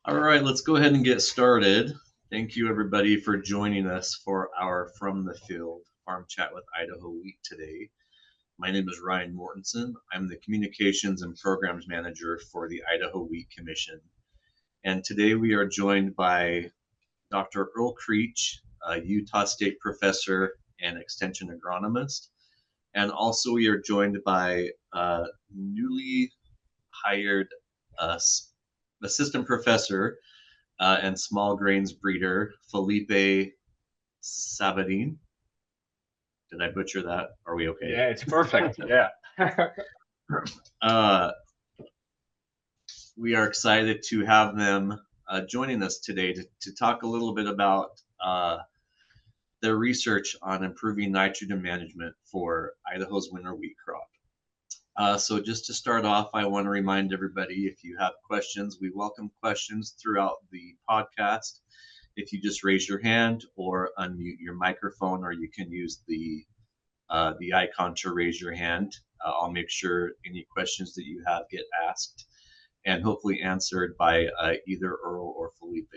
All right, let's go ahead and get started. Thank you, everybody, for joining us for our From the Field Farm Chat with Idaho Wheat today. My name is Ryan Mortensen. I'm the Communications and Programs Manager for the Idaho Wheat Commission. And today we are joined by Dr. Earl Creech, a Utah State professor and extension agronomist. And also we are joined by newly hired uh, assistant professor and small grains breeder, Felipe Sabadin. Did I butcher that? Are we okay? Yeah, it's perfect. Yeah. Uh, we are excited to have them joining us today to talk a little bit about their research on improving nitrogen management for Idaho's winter wheat crop. So just to start off, I want to remind everybody, if you have questions, we welcome questions throughout the podcast. If you just raise your hand or unmute your microphone, or you can use the icon to raise your hand, I'll make sure any questions that you have get asked and hopefully answered by either Earl or Felipe.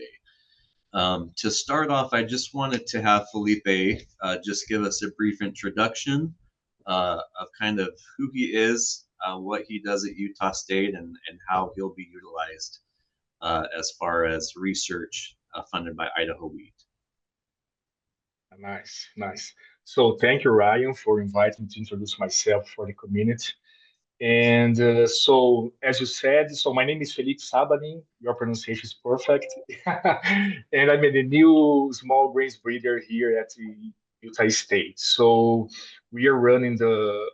To start off, I just wanted to have Felipe just give us a brief introduction of kind of who he is, what he does at Utah State, and how he'll be utilized as far as research funded by Idaho Wheat. Nice, nice. So thank you, Ryan, for inviting me to introduce myself for the community. And so, as you said, so my name is Felipe Sabadin. Your pronunciation is perfect. And I'm the new small grains breeder here at the Utah State. So we are running the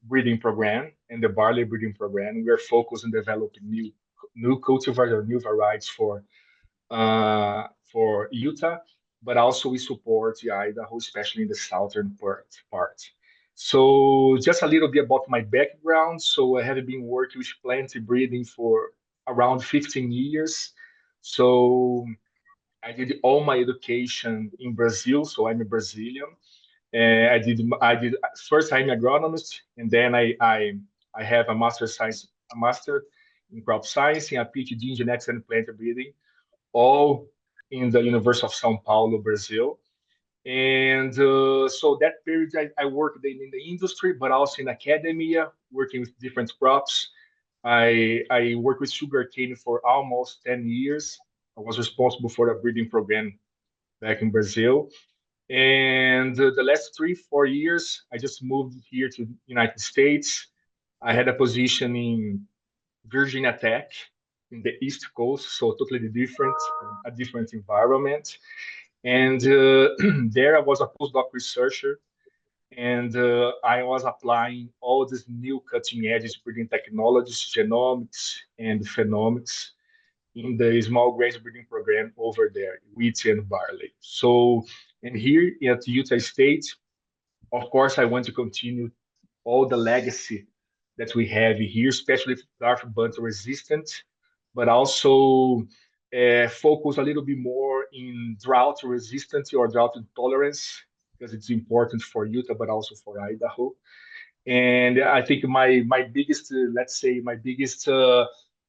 breeding program and the barley breeding program. We are focused on developing new cultivars or new varieties for Utah, but also we support the Idaho, especially in the southern part. So just a little bit about my background. So I have been working with plant breeding for around 15 years. So I did all my education in Brazil, so I'm a Brazilian. And I did first I'm an agronomist, and then I have a master in crop science and a PhD in genetics and plant breeding all in the University of São Paulo, Brazil. And so that period, I worked in the industry, but also in academia, working with different crops. I worked with sugarcane for almost 10 years. I was responsible for a breeding program back in Brazil. And the last 3, 4 years, I just moved here to United States. I had a position in Virginia Tech in the East Coast, so totally different, a different environment. And there I was a postdoc researcher, and I was applying all these new cutting edge breeding technologies, genomics and phenomics, in the small grains breeding program over there, wheat and barley. So, and here at Utah State, of course, I want to continue all the legacy that we have here, especially with drought bunt resistant, but also focus a little bit more in drought resistance or drought intolerance because it's important for Utah, but also for Idaho. And I think my biggest, let's say, my biggest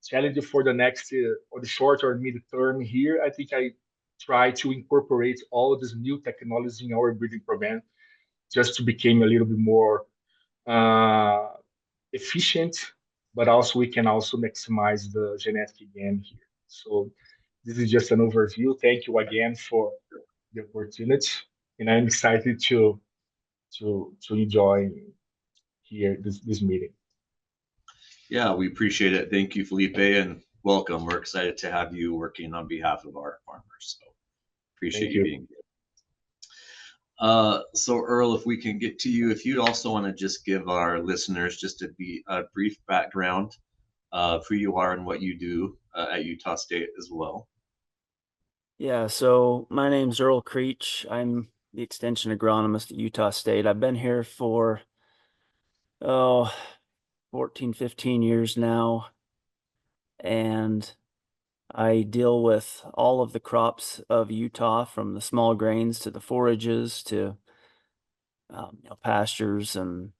challenge for the next or the short or mid term here, I think I try to incorporate all this new technology in our breeding program just to become a little bit more uh, efficient, but also we can also maximize the genetic gain here. So this is just an overview. Thank you again for the opportunity, and I'm excited to enjoy here this meeting. Yeah, we appreciate it. Thank you, Felipe, and welcome. We're excited to have you working on behalf of our farmers. So appreciate Thank you you. being here. So Earl, if we can get to you, if you'd also want to just give our listeners just a brief background of who you are and what you do at Utah State as well. Yeah, so my name's Earl Creech. I'm the extension agronomist at Utah State. I've been here for, 14, 15 years now, and I deal with all of the crops of Utah, from the small grains to the forages to pastures and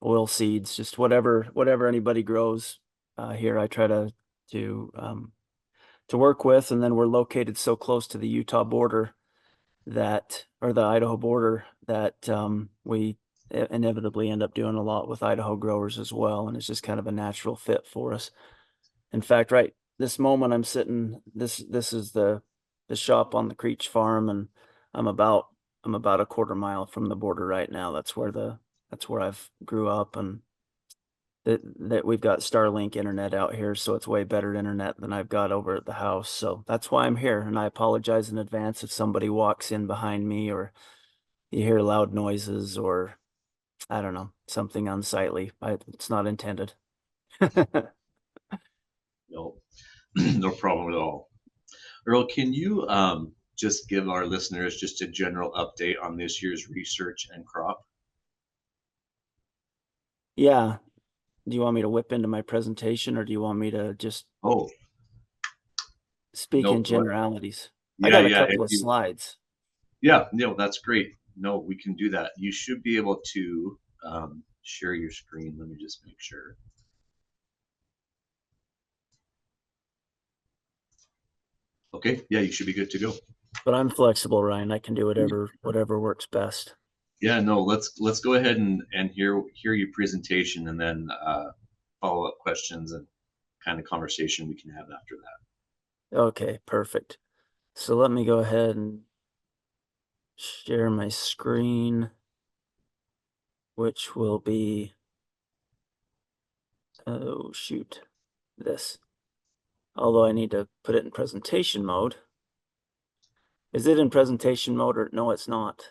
oil seeds, just whatever anybody grows here. I try to work with, and then we're located so close to the Utah border that, or the Idaho border, that we inevitably end up doing a lot with Idaho growers as well, and it's just kind of a natural fit for us. In fact, right this moment I'm sitting, this is the shop on the Creech farm, and I'm about a quarter mile from the border right now. That's where I've grew up, and that we've got Starlink internet out here, so it's way better internet than I've got over at the house. So that's why I'm here, and I apologize in advance if somebody walks in behind me or you hear loud noises or I don't know, something unsightly. It's not intended. No, no problem at all. Earl, can you just give our listeners just a general update on this year's research and crop? Yeah. Do you want me to whip into my presentation, or do you want me to just Oh, speak no, in generalities? I yeah, got a yeah. couple of slides. Yeah, no, that's great. No, we can do that. You should be able to share your screen. Let me just make sure. Okay, yeah, you should be good to go. But I'm flexible, Ryan. I can do whatever works best. Yeah, no, let's go ahead and hear your presentation, and then follow up questions and kind of conversation we can have after that. Okay, perfect. So let me go ahead and share my screen, which will be, oh shoot, this. Although I need to put it in presentation mode. Is it in presentation mode, or no, it's not?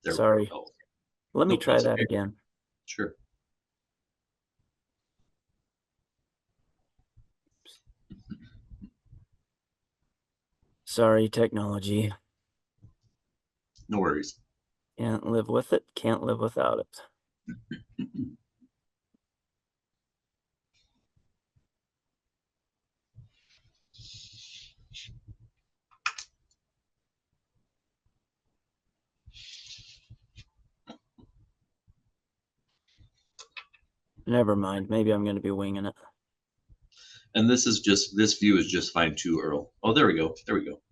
There Sorry. we go. Let me Nope, try that's that okay. again. Sure. Sorry, technology. No worries. Can't live with it, can't live without it. Never mind. Maybe I'm going to be winging it. And this view is just fine too, Earl. Oh, there we go. There we go.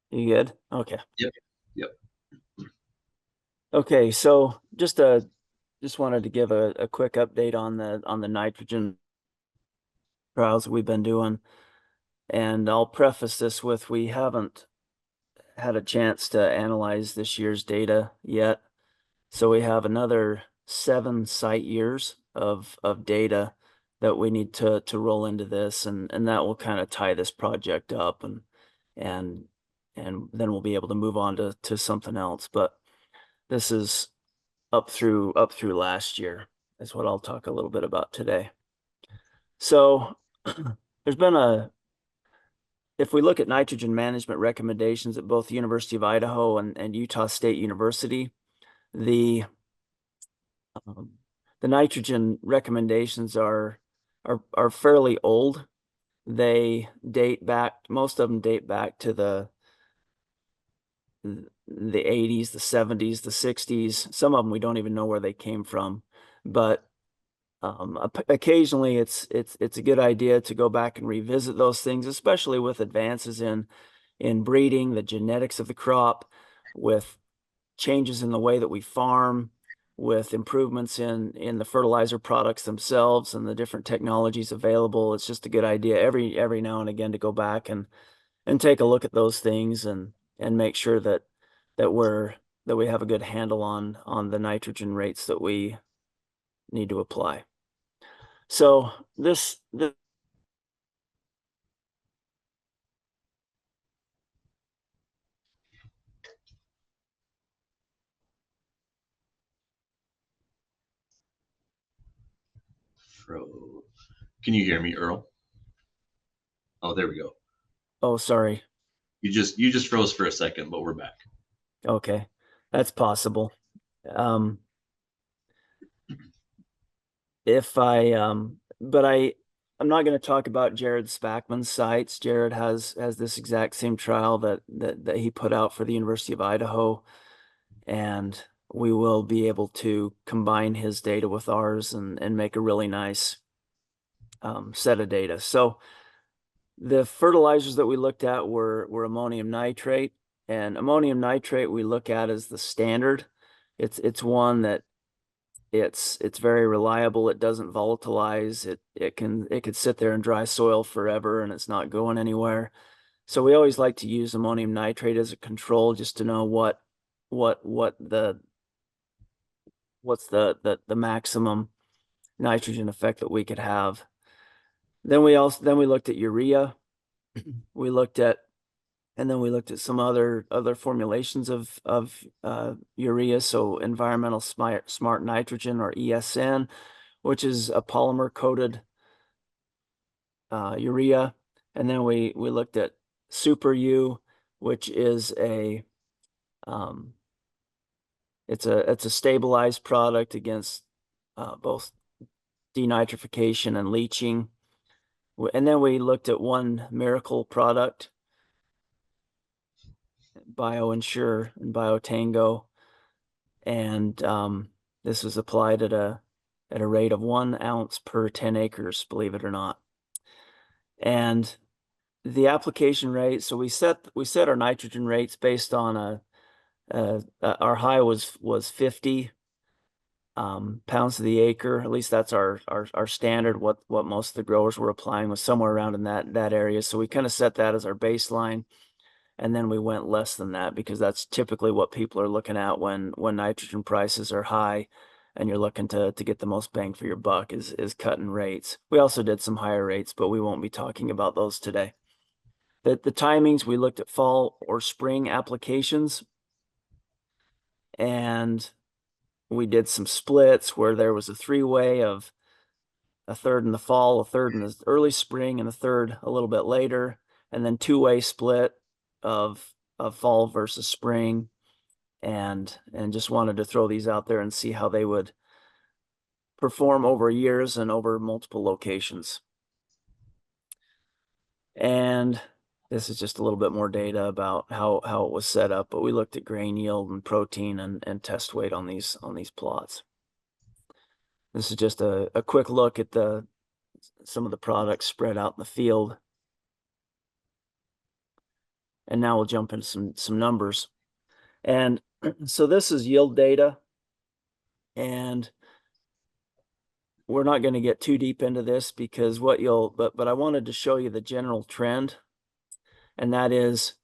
You good? Okay. Yep. Yep. Okay, so just wanted to give a quick update on the nitrogen trials we've been doing. And I'll preface this with, we haven't had a chance to analyze this year's data yet. So we have another 7 site years of data that we need to roll into this, and that will kind of tie this project up, and then we'll be able to move on to something else. But this is up through last year is what I'll talk a little bit about today. So there's been if we look at nitrogen management recommendations at both the University of Idaho and Utah State University, the nitrogen recommendations are fairly old. They date back, most of them date back to the 80s, the 70s, the 60s. Some of them we don't even know where they came from, but occasionally it's a good idea to go back and revisit those things, especially with advances in breeding, the genetics of the crop, with changes in the way that we farm, with improvements in the fertilizer products themselves and the different technologies available. It's just a good idea every now and again to go back and take a look at those things and make sure that we have a good handle on the nitrogen rates that we need to apply. So this Can you hear me, Earl? Oh, there we go. oh, sorry. You just froze for a second, but we're back. Okay, that's possible. But I'm not going to talk about Jared Spackman's sites. Jared has this exact same trial that he put out for the University of Idaho, and we will be able to combine his data with ours and make a really nice set of data. So The fertilizers that we looked at were ammonium nitrate, and ammonium nitrate we look at as the standard. It's one that it's very reliable. It doesn't volatilize. It could sit there in dry soil forever and it's not going anywhere. So we always like to use ammonium nitrate as a control just to know what's the maximum nitrogen effect that we could have. Then we looked at urea. We looked at some other formulations of urea, so environmental smart nitrogen, or ESN, which is a polymer coated urea. And then we looked at Super U, which is it's a stabilized product against both denitrification and leaching. And then we looked at one miracle product, BioEnsure and BioTango, and this was applied at a rate of 1 ounce per 10 acres, believe it or not. And the application rate, so we set our nitrogen rates based on our high was 50 pounds to the acre. At least that's our standard. What most of the growers were applying was somewhere around in that area. So we kind of set that as our baseline, and then we went less than that because that's typically what people are looking at when nitrogen prices are high, and you're looking to get the most bang for your buck is cutting rates. We also did some higher rates, but we won't be talking about those today. The timings, we looked at fall or spring applications, and we did some splits where there was a 3-way of a third in the fall, a third in the early spring, and a third a little bit later, and then 2-way split of fall versus spring, and just wanted to throw these out there and see how they would perform over years and over multiple locations. And this is just a little bit more data about how it was set up, but we looked at grain yield and protein and test weight on these plots. This is just a quick look at some of the products spread out in the field. And now we'll jump into some numbers. And so this is yield data, and we're not going to get too deep into this because but I wanted to show you the general trend, and that is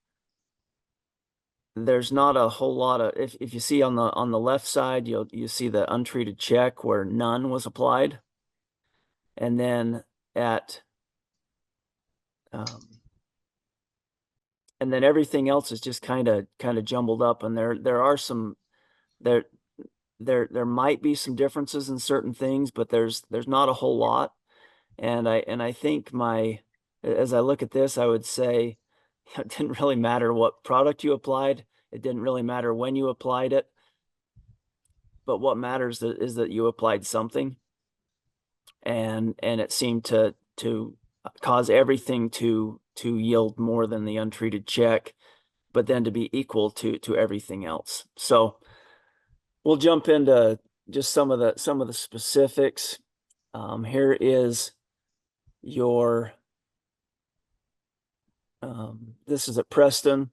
there's not a whole lot of, if you see on the left side, you see the untreated check where none was applied, and then and then everything else is just kind of jumbled up, and there are some there might be some differences in certain things, but there's not a whole lot. And I think as I look at this, I would say it didn't really matter what product you applied. It didn't really matter when you applied it. But what matters is that you applied something. And it seemed to cause everything to yield more than the untreated check, but then to be equal to everything else. So we'll jump into just some of the specifics. Here is your this is at Preston,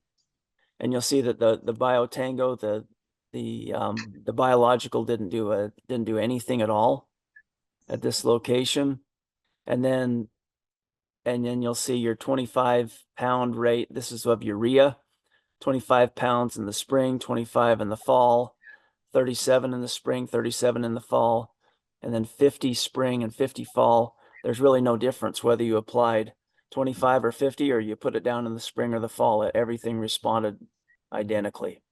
and you'll see that the BioTango, the biological didn't do anything at all at this location, and then you'll see your 25-pound rate. This is of urea, 25 pounds in the spring, 25 in the fall, 37 in the spring, 37 in the fall, and then 50 spring and 50 fall. There's really no difference whether you applied 25 or 50 or you put it down in the spring or the fall. Everything responded identically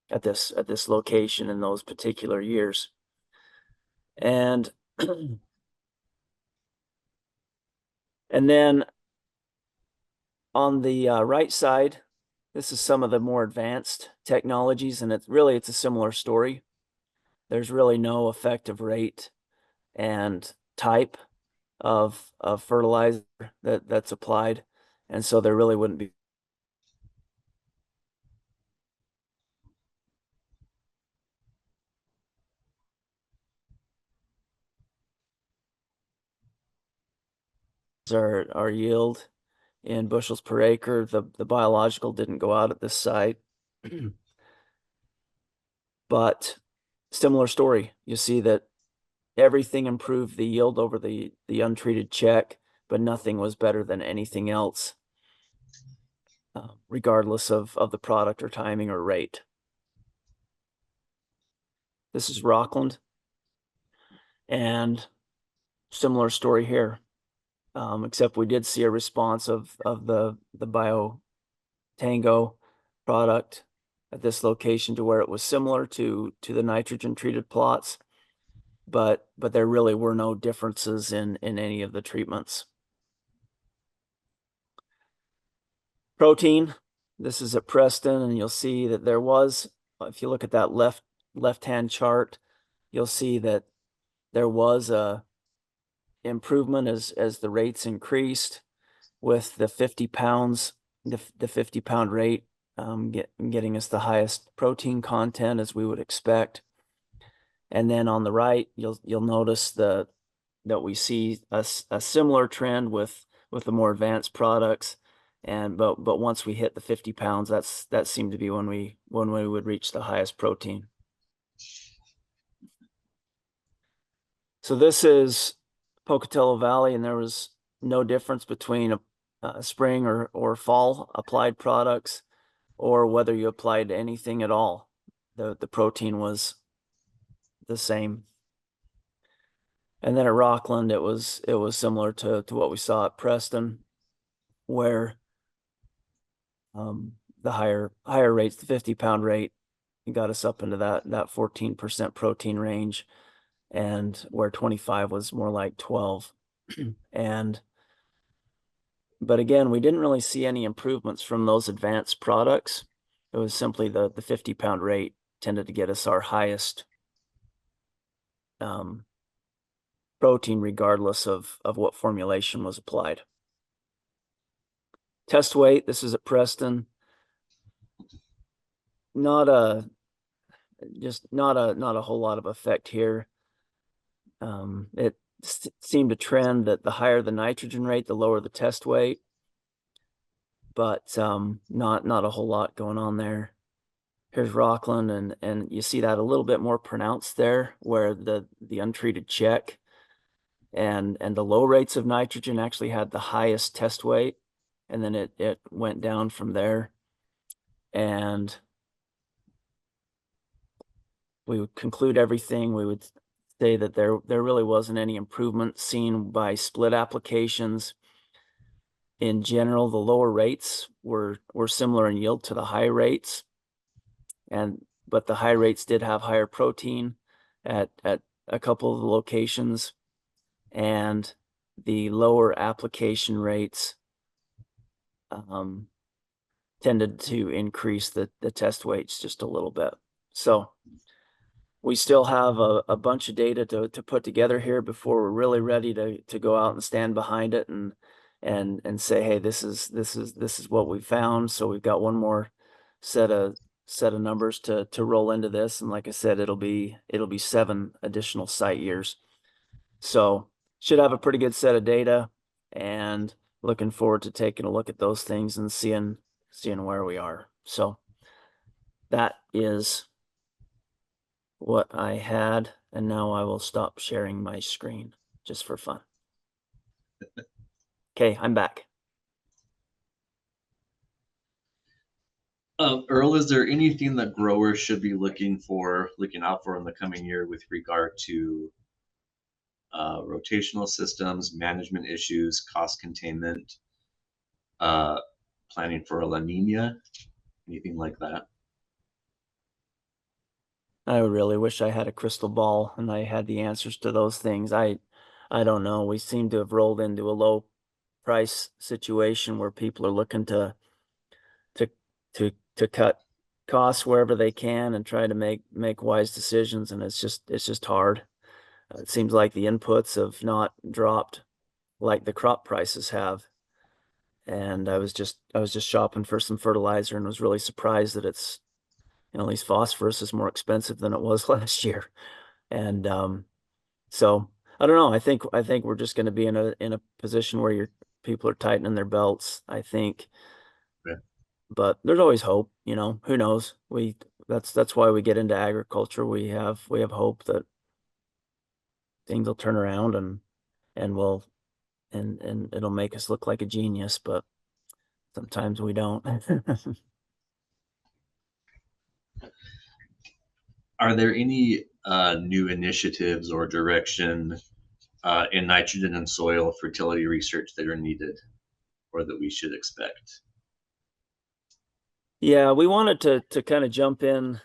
at this location in those particular years. And and then on the right side, this is some of the more advanced technologies, and it's a similar story. There's really no effective rate and type of fertilizer that's applied, and so there really wouldn't be our yield. in bushels per acre. The biological didn't go out at this site. But similar story. You see that everything improved the yield over the untreated check, but nothing was better than anything else, regardless of the product or timing or rate. This is Rockland, and similar story here, except we did see a response of the Bio Tango product at this location to where it was similar to the nitrogen treated plots, but there really were no differences in any of the treatments. Protein, this is at Preston, and you'll see that there was, if you look at that left-hand chart, you'll see that there was a improvement as the rates increased, with the 50 pounds, the 50 pound rate getting us the highest protein content as we would expect. And then on the right, you'll notice that we see a similar trend with the more advanced products. But once we hit the 50 pounds, that seemed to be when we would reach the highest protein. So this is Pocatello Valley, and there was no difference between spring or fall applied products, or whether you applied anything at all. The protein was the same. And then at Rockland, it was similar to what we saw at Preston, where the higher rates, the 50 pound rate, got us up into that 14% protein range, and where 25 was more like 12. But again, we didn't really see any improvements from those advanced products. It was simply the 50 pound rate tended to get us our highest protein, regardless of what formulation was applied. Test weight, this is at Preston. Not a whole lot of effect here. It seemed to trend that the higher the nitrogen rate, the lower the test weight, but not a whole lot going on there. Here's Rockland, and you see that a little bit more pronounced there, where the untreated check and the low rates of nitrogen actually had the highest test weight, and then it went down from there. And we would conclude everything. We would say that there really wasn't any improvement seen by split applications. In general, the lower rates were similar in yield to the high rates, but the high rates did have higher protein at a couple of the locations, and the lower application rates tended to increase the test weights just a little bit. So we still have a bunch of data to put together here before we're really ready to go out and stand behind it and say, hey, this is what we found. So we've got one more set of numbers to roll into this, and like I said, it'll be 7 additional site years. So should have a pretty good set of data, and looking forward to taking a look at those things and seeing where we are. So that is what I had, and now I will stop sharing my screen just for fun. Okay, I'm back. Earl, is there anything that growers should be looking out for in the coming year with regard to rotational systems, management issues, cost containment, planning for a La Nina, anything like that? I really wish I had a crystal ball and I had the answers to those things. I don't know. We seem to have rolled into a low price situation where people are looking to cut costs wherever they can and try to make wise decisions, and it's just hard. It seems like the inputs have not dropped like the crop prices have. And I was just shopping for some fertilizer and was really surprised that it's, at least phosphorus is more expensive than it was last year. And so I don't know. I think we're just going to be in a position where people are tightening their belts, I think. Yeah. But there's always hope, you know, who knows? That's why we get into agriculture. We have hope that things will turn around and we'll and it'll make us look like a genius, but sometimes we don't. Are there any new initiatives or direction in nitrogen and soil fertility research that are needed or that we should expect? Yeah, we wanted to kind of jump in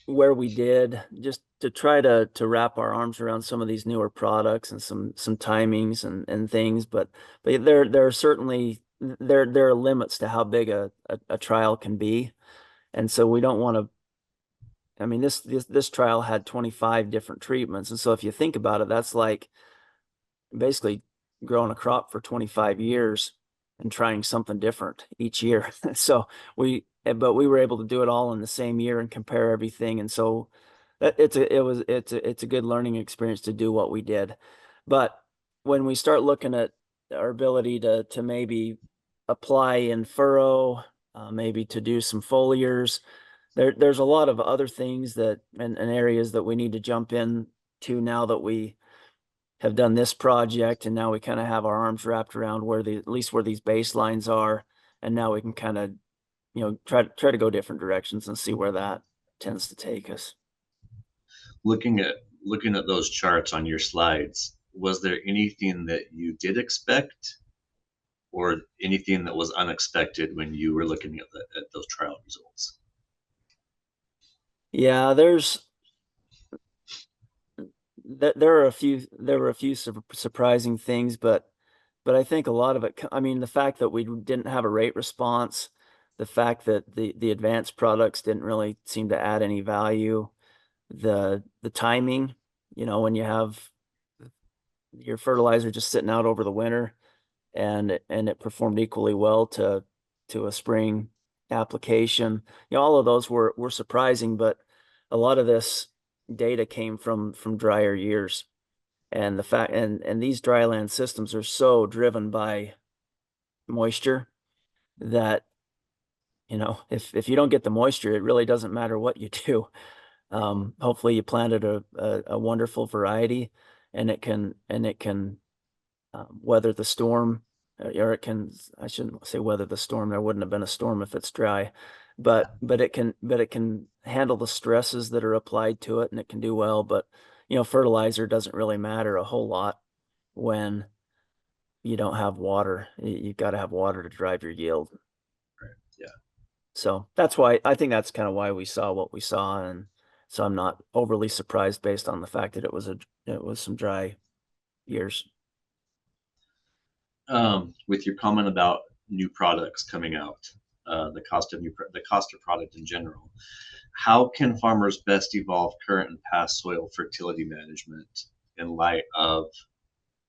where we did, just to try to wrap our arms around some of these newer products and some timings and things. But there are certainly there are limits to how big a trial can be, and so we don't want to. I mean, this trial had 25 different treatments, and so if you think about it, that's like basically growing a crop for 25 years and trying something different each year. So but we were able to do it all in the same year and compare everything. And so it's a good learning experience to do what we did. But when we start looking at our ability to maybe apply in furrow, maybe to do some foliars, there's a lot of other things that and areas that we need to jump in to now that we have done this project, and now we kind of have our arms wrapped around at least where these baselines are, and now we can kind of, you know, try to go different directions and see where that tends to take us. Looking at those charts on your slides, was there anything that you did expect or anything that was unexpected when you were looking at those trial results? Yeah, there were a few surprising things, but I think a lot of it, I mean, the fact that we didn't have a rate response, the fact that the advanced products didn't really seem to add any value, the timing, you know, when you have your fertilizer just sitting out over the winter and it performed equally well to a spring application. You know, all of those were surprising, but a lot of this data came from drier years. And the fact and these dryland systems are so driven by moisture that, you know, if you don't get the moisture, it really doesn't matter what you do. Hopefully you planted a wonderful variety and it can weather the storm, or it can, I shouldn't say weather the storm. There wouldn't have been a storm if it's dry, but it can handle the stresses that are applied to it, and it can do well. But, you know, fertilizer doesn't really matter a whole lot when you don't have water. You've got to have water to drive your yield. Yeah. So that's why I think that's kind of why we saw what we saw, and so I'm not overly surprised based on the fact that it was some dry years. With your comment about new products coming out, the cost of product in general, how can farmers best evolve current and past soil fertility management in light of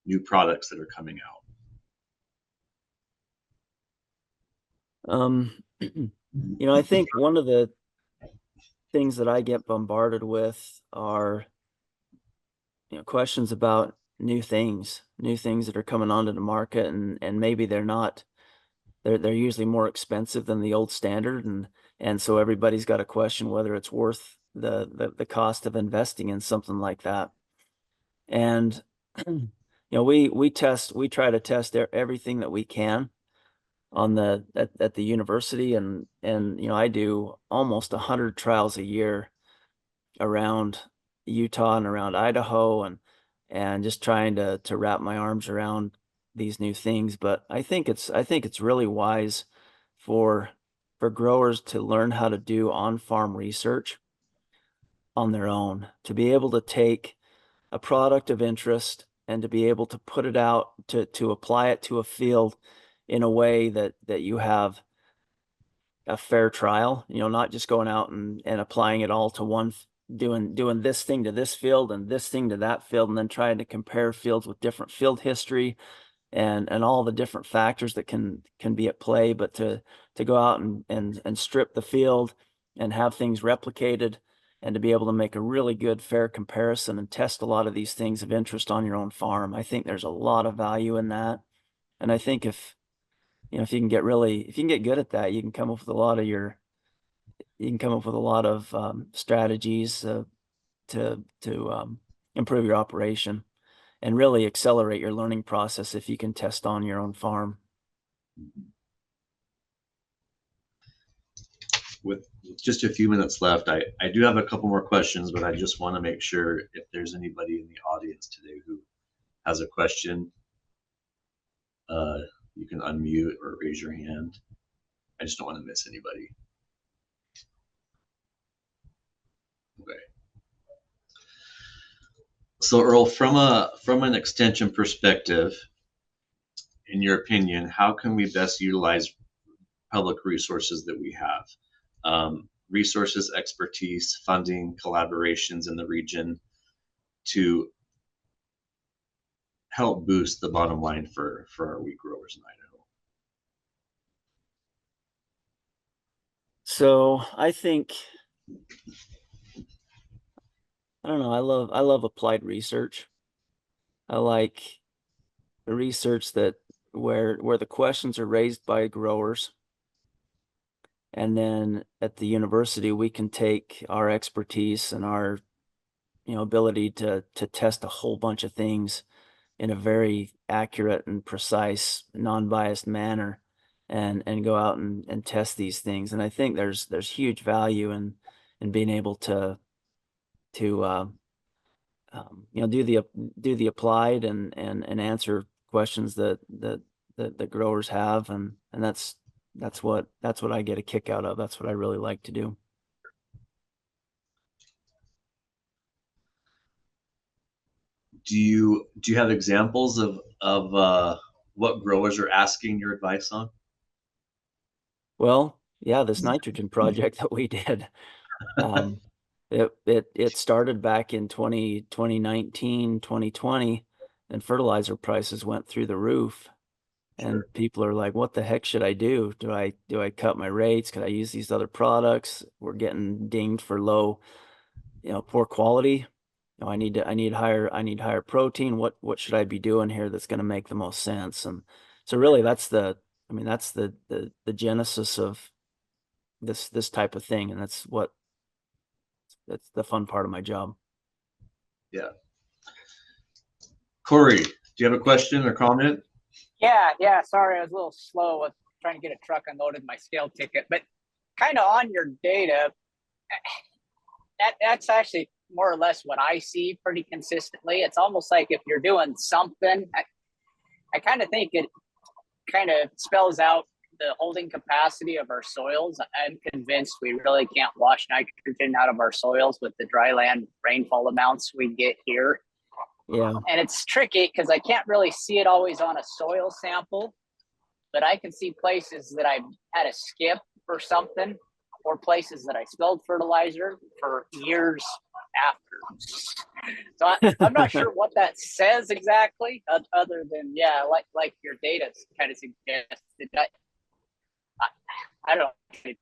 new products that are coming out? You know, I think one of the things that I get bombarded with are, you know, questions about new things that are coming onto the market, and maybe they're usually more expensive than the old standard, and so everybody's got a question whether it's worth the cost of investing in something like that. And you know, we try to test everything that we can on at the university, and you know, I do almost 100 trials a year around Utah and around Idaho, and just trying to wrap my arms around these new things. But I think it's really wise for growers to learn how to do on-farm research on their own, to be able to take a product of interest and to be able to put it out, to apply it to a field in a way that you have a fair trial, you know, not just going out and applying it all to one, doing this thing to this field and this thing to that field, and then trying to compare fields with different field history and all the different factors that can be at play. But to go out and strip the field and have things replicated, and to be able to make a really good fair comparison and test a lot of these things of interest on your own farm, I think there's a lot of value in that. And I think if you can get good at that, you can come up with a lot of strategies to improve your operation and really accelerate your learning process if you can test on your own farm. With just a few minutes left, I do have a couple more questions, but I just want to make sure if there's anybody in the audience today who has a question, you can unmute or raise your hand. I just don't want to miss anybody. Okay. So Earl, from an extension perspective, in your opinion, how can we best utilize public resources that we have? Resources, expertise, funding, collaborations in the region to help boost the bottom line for our wheat growers in Idaho. So I think, I don't know, I love applied research. I like the research that where the questions are raised by growers, and then at the university we can take our expertise and our ability to test a whole bunch of things in a very accurate and precise, non-biased manner, and go out and test these things. And I think there's huge value in being able to do the applied and answer questions that the growers have, and that's what I get a kick out of. That's what I really like to do. Do you have examples of what growers are asking your advice on? Well, yeah, this nitrogen project that we did, it started back in 2019, 2020, and fertilizer prices went through the roof. And Sure. people are like, what the heck should I do? Do I cut my rates? Could I use these other products? We're getting dinged for low, poor quality. I need higher protein. What should I be doing here that's going to make the most sense? And so really that's the genesis of this type of thing. And that's the fun part of my job. Yeah. Corey, do you have a question or comment? Yeah. Sorry, I was a little slow with trying to get a truck unloaded my scale ticket, but kind of on your data, that's actually more or less what I see pretty consistently. It's almost like if you're doing something, I kind of think it kind of spells out the holding capacity of our soils. I'm convinced we really can't wash nitrogen out of our soils with the dry land rainfall amounts we get here. Yeah. And it's tricky because I can't really see it always on a soil sample, but I can see places that I've had a skip or something, or places that I spilled fertilizer for years after. So I'm not sure what that says exactly, other than, like your data kind of suggested. I don't know,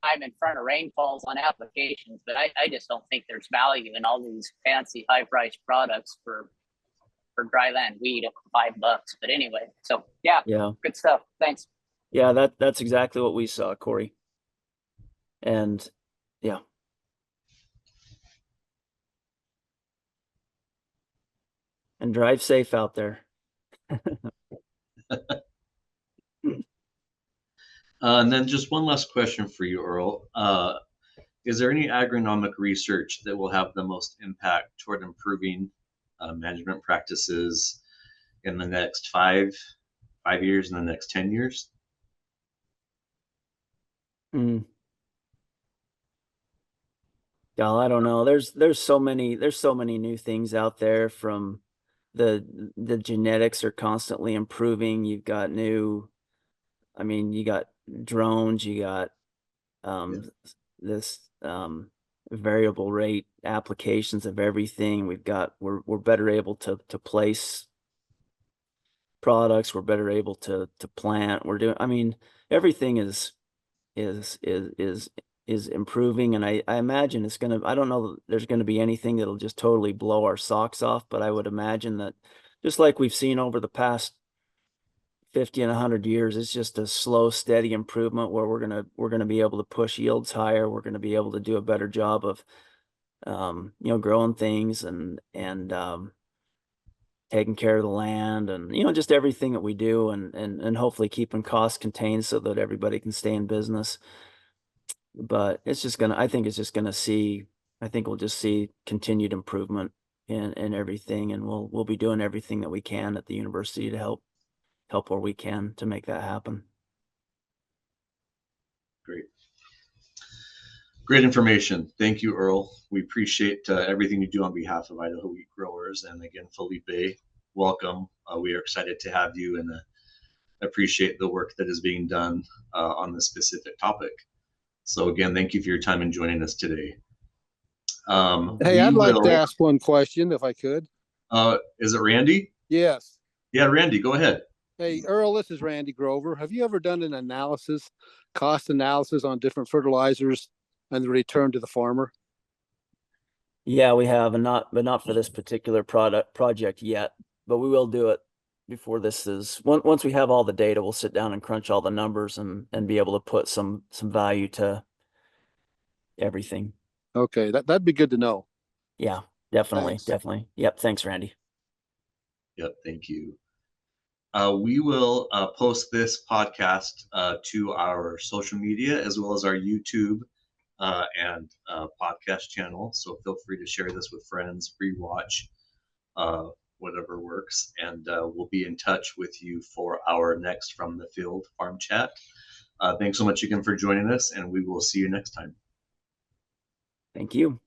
time in front of rainfalls on applications, but I just don't think there's value in all these fancy high-priced products for dry land wheat at $5. But anyway, so yeah, good stuff. Thanks. Yeah, that's exactly what we saw, Corey. And yeah. And drive safe out there. And then just one last question for you, Earl. Is there any agronomic research that will have the most impact toward improving management practices in the next 5 years, in the next 10 years? Yeah, I don't know. There's so many new things out there. From the genetics are constantly improving. You've got you got drones, you got this variable rate applications of everything. We're better able to place products. We're better able to plant. Everything is improving, and I imagine I don't know that there's gonna be anything that'll just totally blow our socks off, but I would imagine that just like we've seen over the past 50 and 100 years. It's just a slow, steady improvement where we're gonna be able to push yields higher. We're gonna be able to do a better job of growing things and taking care of the land and just everything that we do and hopefully keeping costs contained so that everybody can stay in business. But it's just gonna, I think it's just gonna see, I think we'll just see continued improvement in everything, and we'll be doing everything that we can at the university to help where we can to make that happen. Great information. Thank you, Earl. We appreciate everything you do on behalf of Idaho Wheat growers. And again, Felipe, welcome. We are excited to have you and appreciate the work that is being done on this specific topic. So again, thank you for your time and joining us today. Hey, I'd like to ask one question if I could. Is it Randy? Yes. Yeah, Randy, go ahead. Hey, Earl, this is Randy Grover. Have you ever done an analysis, cost analysis on different fertilizers and the return to the farmer? Yeah, we have, but not for this particular project yet, but we will do it before this is, once we have all the data, we'll sit down and crunch all the numbers and be able to put some value to everything. Okay, that'd be good to know. Yeah, definitely. Thanks. Definitely. Yep. Thanks, Randy. Yep. Thank you. We will post this podcast to our social media as well as our YouTube and podcast channel. So feel free to share this with friends, rewatch, whatever works. And we'll be in touch with you for our next From the Field Farm Chat. Thanks so much again for joining us, and we will see you next time. Thank you.